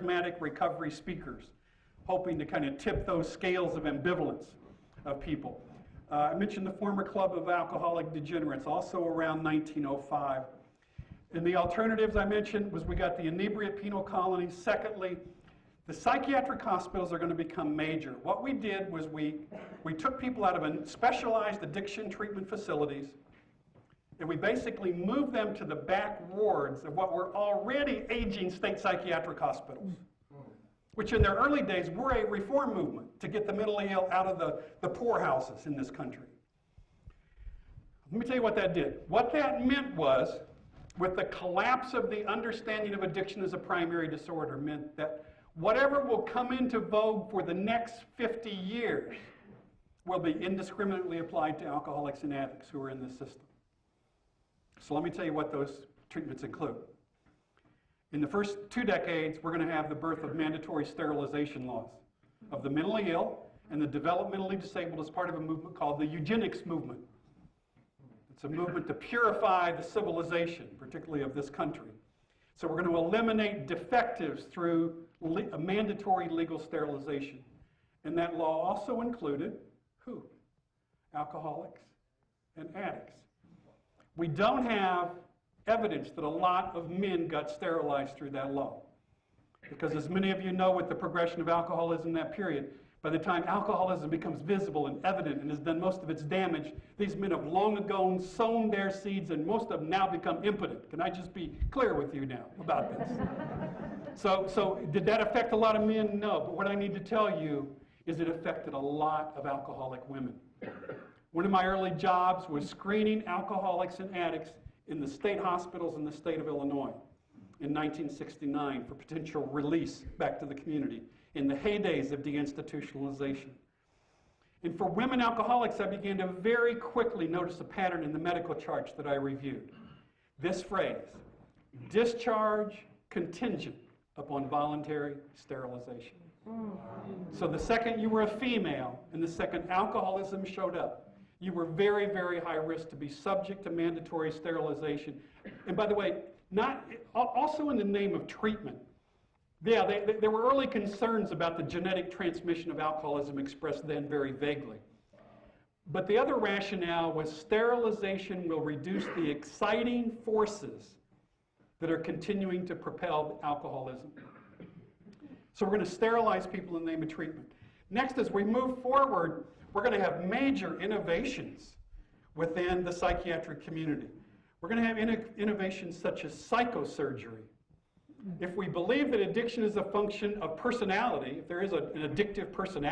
charismatic recovery speakers, hoping to kind of tip those scales of ambivalence of people. I mentioned the former Club of Alcoholic Degenerates, also around 1905. And the alternatives I mentioned was we got the inebriate penal colonies. Secondly, the psychiatric hospitals are going to become major. What we did was we took people out of specialized addiction treatment facilities, and we basically moved them to the back wards of what were already aging state psychiatric hospitals, which in their early days were a reform movement to get the mentally ill out of the poorhouses in this country. Let me tell you what that did. What that meant was, with the collapse of the understanding of addiction as a primary disorder, meant that whatever will come into vogue for the next 50 years will be indiscriminately applied to alcoholics and addicts who are in this system. So let me tell you what those treatments include. In the first 2 decades, we're going to have the birth of mandatory sterilization laws of the mentally ill and the developmentally disabled as part of a movement called the eugenics movement. It's a movement to purify the civilization, particularly of this country. So we're going to eliminate defectives through a mandatory legal sterilization. And that law also included who? Alcoholics and addicts. We don't have evidence that a lot of men got sterilized through that law. Because as many of you know, with the progression of alcoholism in that period, by the time alcoholism becomes visible and evident and has done most of its damage, these men have long ago sown their seeds, and most of them now become impotent. Can I just be clear with you now about this? So did that affect a lot of men? No. But what I need to tell you is it affected a lot of alcoholic women. One of my early jobs was screening alcoholics and addicts in the state hospitals in the state of Illinois in 1969 for potential release back to the community in the heydays of deinstitutionalization. And for women alcoholics, I began to very quickly notice a pattern in the medical charts that I reviewed. This phrase, discharge contingent upon voluntary sterilization. So the second you were a female and the second alcoholism showed up, you were very, very high risk to be subject to mandatory sterilization. And by the way, also in the name of treatment. Yeah, there were early concerns about the genetic transmission of alcoholism expressed then very vaguely. But the other rationale was sterilization will reduce the exciting forces that are continuing to propel alcoholism. So we're going to sterilize people in the name of treatment. Next, as we move forward, we're going to have major innovations within the psychiatric community. We're going to have innovations such as psychosurgery. If we believe that addiction is a function of personality, if there is an addictive personality,